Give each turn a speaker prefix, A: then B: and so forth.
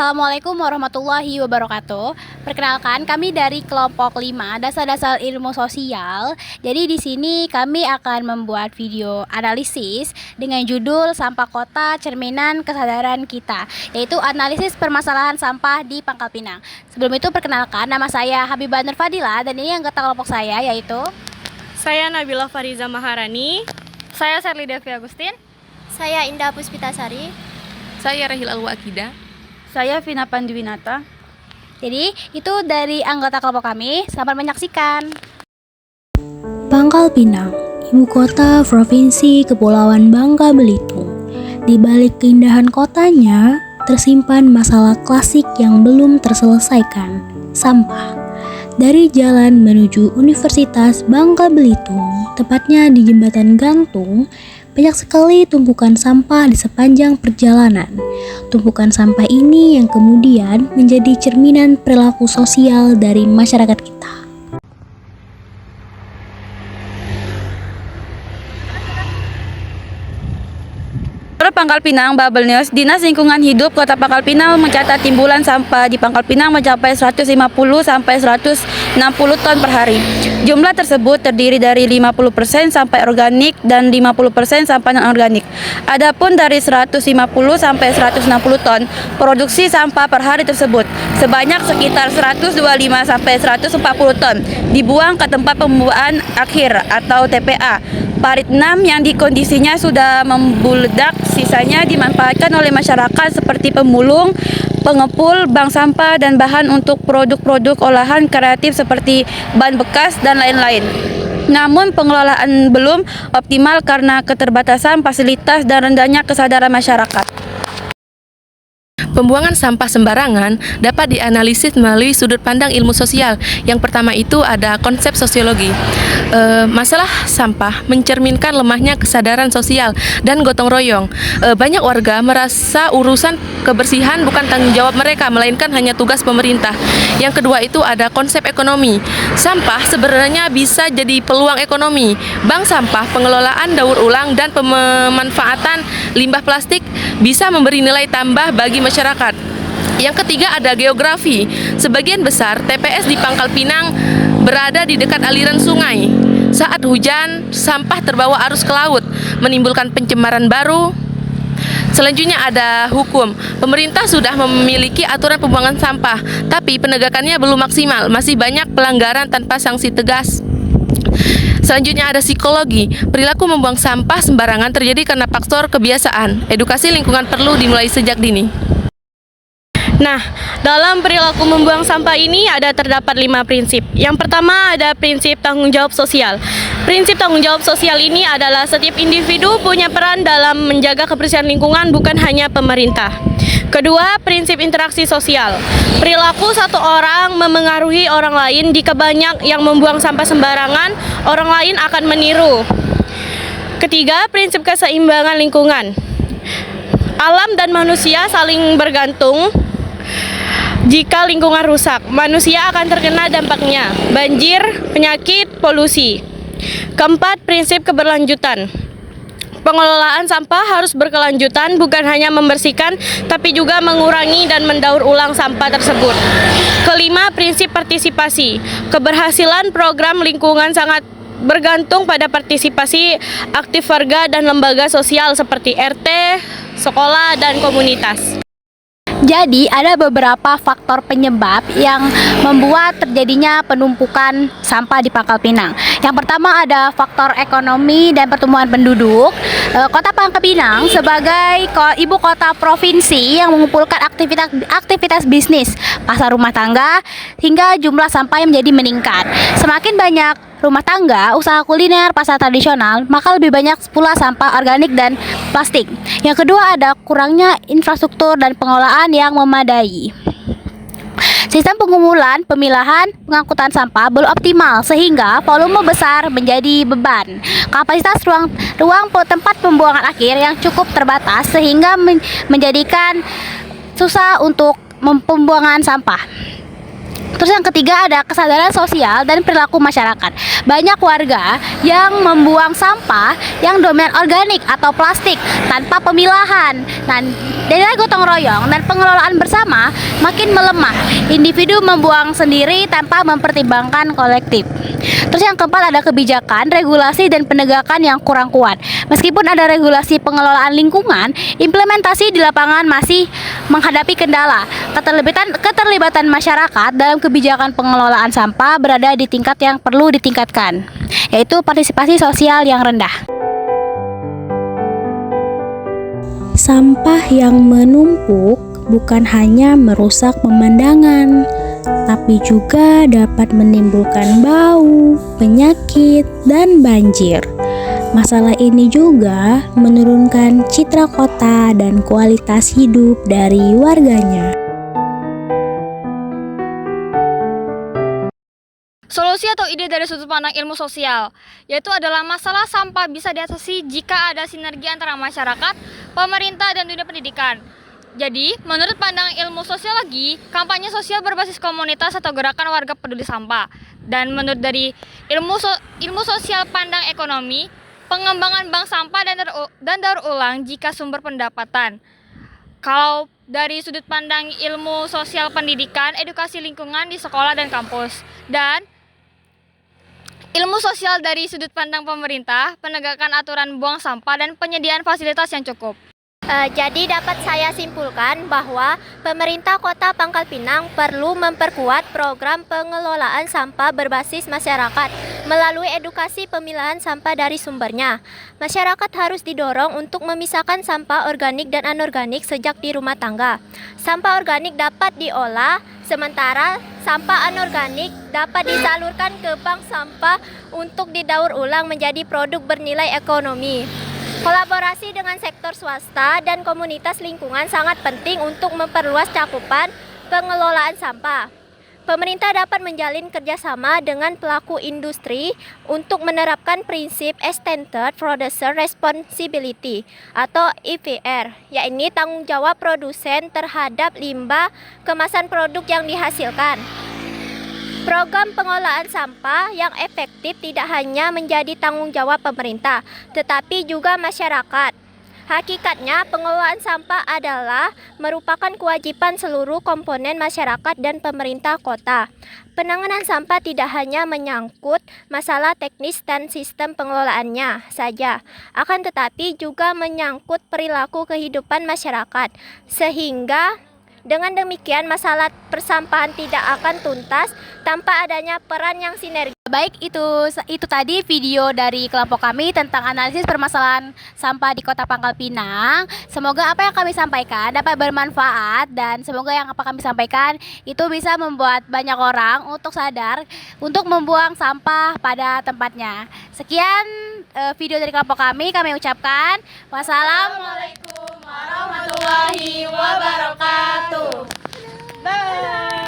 A: Assalamualaikum warahmatullahi wabarakatuh. Perkenalkan, kami dari kelompok 5 Dasar-dasar ilmu sosial. Jadi di sini kami akan membuat video analisis dengan judul Sampah Kota Cerminan Kesadaran Kita, yaitu analisis permasalahan sampah di Pangkal Pinang. Sebelum itu perkenalkan, nama saya Habibah Nur Fadila dan ini anggota kelompok saya yaitu
B: saya Nabila Fariza Maharani.
A: saya Sherly Devi Agustin.
C: Saya Indah Puspitasari.
D: Saya Rahil Alwa Akidah.
E: Saya Vina Panduwinata.
A: Jadi itu dari anggota kelompok kami. Selamat menyaksikan.
F: Pangkal Pinang, ibu kota Provinsi Kepulauan Bangka Belitung. Di balik keindahan kotanya, tersimpan masalah klasik yang belum terselesaikan, sampah. Dari jalan menuju Universitas Bangka Belitung, tepatnya di Jembatan Gantung, banyak sekali tumpukan sampah di sepanjang perjalanan. Tumpukan sampah ini yang kemudian menjadi cerminan perilaku sosial dari masyarakat kita.
E: Menurut Pangkal Pinang Bubble News, Dinas Lingkungan Hidup Kota Pangkal Pinang mencatat timbulan sampah di Pangkal Pinang mencapai 150 sampai 160 ton per hari. Jumlah tersebut terdiri dari 50% sampah organik dan 50% sampah non-organik. Adapun dari 150 sampai 160 ton produksi sampah per hari tersebut, sebanyak sekitar 125 sampai 140 ton dibuang ke tempat pembuangan akhir atau TPA. Parit 6 yang di kondisinya sudah membludak, sisanya dimanfaatkan oleh masyarakat seperti pemulung, pengepul, bank sampah, dan bahan untuk produk-produk olahan kreatif seperti ban bekas dan lain-lain. Namun pengelolaan belum optimal karena keterbatasan fasilitas dan rendahnya kesadaran masyarakat.
D: Pembuangan sampah sembarangan dapat dianalisis melalui sudut pandang ilmu sosial. Yang pertama itu ada konsep sosiologi. Masalah sampah mencerminkan lemahnya kesadaran sosial dan gotong royong. Banyak warga merasa urusan kebersihan bukan tanggung jawab mereka, melainkan hanya tugas pemerintah. Yang kedua itu ada konsep ekonomi. Sampah sebenarnya bisa jadi peluang ekonomi. Bank sampah, pengelolaan daur ulang, dan pemanfaatan limbah plastik bisa memberi nilai tambah bagi masyarakat. Yang ketiga ada geografi. Sebagian besar TPS di Pangkal Pinang berada di dekat aliran sungai. Saat hujan, sampah terbawa arus ke laut, menimbulkan pencemaran baru. Selanjutnya ada hukum. Pemerintah sudah memiliki aturan pembuangan sampah, tapi penegakannya belum maksimal. Masih banyak pelanggaran tanpa sanksi tegas. Selanjutnya ada psikologi. Perilaku membuang sampah sembarangan terjadi karena faktor kebiasaan. Edukasi lingkungan perlu dimulai sejak dini.
B: Nah, dalam perilaku membuang sampah ini terdapat 5 prinsip. Yang pertama ada prinsip tanggung jawab sosial. Prinsip tanggung jawab sosial ini adalah setiap individu punya peran dalam menjaga kebersihan lingkungan, bukan hanya pemerintah. Kedua, prinsip interaksi sosial. Perilaku satu orang memengaruhi orang lain. Jika banyak yang membuang sampah sembarangan, orang lain akan meniru. Ketiga, prinsip keseimbangan lingkungan. Alam dan manusia saling bergantung. Jika lingkungan rusak, manusia akan terkena dampaknya, banjir, penyakit, polusi. Keempat, prinsip keberlanjutan. Pengelolaan sampah harus berkelanjutan, bukan hanya membersihkan, tapi juga mengurangi dan mendaur ulang sampah tersebut. Kelima, prinsip partisipasi. Keberhasilan program lingkungan sangat bergantung pada partisipasi aktif warga dan lembaga sosial seperti RT, sekolah, dan komunitas.
A: Jadi ada beberapa faktor penyebab yang membuat terjadinya penumpukan sampah di Pangkal Pinang. Yang pertama ada faktor ekonomi dan pertumbuhan penduduk. Kota Pangkal Pinang sebagai ibu kota provinsi yang mengumpulkan aktivitas bisnis, pasar rumah tangga, hingga jumlah sampah yang menjadi meningkat. Semakin banyak rumah tangga, usaha kuliner, pasar tradisional, maka lebih banyak pula sampah organik dan plastik. Yang kedua ada kurangnya infrastruktur dan pengelolaan yang memadai. Sistem pengumpulan, pemilahan, pengangkutan sampah belum optimal sehingga volume besar menjadi beban. Kapasitas ruang tempat pembuangan akhir yang cukup terbatas sehingga menjadikan susah untuk pembuangan sampah. Terus yang ketiga ada kesadaran sosial dan perilaku masyarakat. Banyak warga yang membuang sampah yang dominan organik atau plastik tanpa pemilahan. Dan dari gotong royong dan pengelolaan bersama makin melemah. Individu membuang sendiri tanpa mempertimbangkan kolektif. Terus yang keempat ada kebijakan, regulasi dan penegakan yang kurang kuat. Meskipun ada regulasi pengelolaan lingkungan, implementasi di lapangan masih menghadapi kendala. Keterlibatan masyarakat dalam kebijakan pengelolaan sampah berada di tingkat yang perlu ditingkatkan, yaitu partisipasi sosial yang rendah.
F: Sampah yang menumpuk bukan hanya merusak pemandangan, tapi juga dapat menimbulkan bau, penyakit, dan banjir. Masalah ini juga menurunkan citra kota dan kualitas hidup dari warganya.
C: Solusi atau ide dari sudut pandang ilmu sosial, yaitu adalah masalah sampah bisa diatasi jika ada sinergi antara masyarakat, pemerintah, dan dunia pendidikan. Jadi, menurut pandangan ilmu sosiologi, kampanye sosial berbasis komunitas atau gerakan warga peduli sampah. Dan menurut dari ilmu sosial pandang ekonomi, pengembangan bank sampah dan daur ulang jika sumber pendapatan. Kalau dari sudut pandang ilmu sosial pendidikan, edukasi lingkungan di sekolah dan kampus. Dan ilmu sosial dari sudut pandang pemerintah, penegakan aturan buang sampah dan penyediaan fasilitas yang cukup.
G: Jadi dapat saya simpulkan bahwa pemerintah Kota Pangkal Pinang perlu memperkuat program pengelolaan sampah berbasis masyarakat melalui edukasi pemilahan sampah dari sumbernya. Masyarakat harus didorong untuk memisahkan sampah organik dan anorganik sejak di rumah tangga. Sampah organik dapat diolah, sementara sampah anorganik dapat disalurkan ke bank sampah untuk didaur ulang menjadi produk bernilai ekonomi. Kolaborasi dengan sektor swasta dan komunitas lingkungan sangat penting untuk memperluas cakupan pengelolaan sampah. Pemerintah dapat menjalin kerjasama dengan pelaku industri untuk menerapkan prinsip Extended Producer Responsibility atau EPR, yakni tanggung jawab produsen terhadap limbah kemasan produk yang dihasilkan. Program pengelolaan sampah yang efektif tidak hanya menjadi tanggung jawab pemerintah, tetapi juga masyarakat. Hakikatnya, pengelolaan sampah adalah merupakan kewajiban seluruh komponen masyarakat dan pemerintah kota. Penanganan sampah tidak hanya menyangkut masalah teknis dan sistem pengelolaannya saja, akan tetapi juga menyangkut perilaku kehidupan masyarakat, sehingga dengan demikian masalah persampahan tidak akan tuntas tanpa adanya peran yang sinergi.
A: Baik, itu tadi video dari kelompok kami tentang analisis permasalahan sampah di Kota Pangkal Pinang. Semoga apa yang kami sampaikan dapat bermanfaat dan semoga yang apa kami sampaikan itu bisa membuat banyak orang untuk sadar untuk membuang sampah pada tempatnya. Sekian video dari kelompok kami ucapkan wassalamualaikum warahmatullahi wabarakatuh. Bye.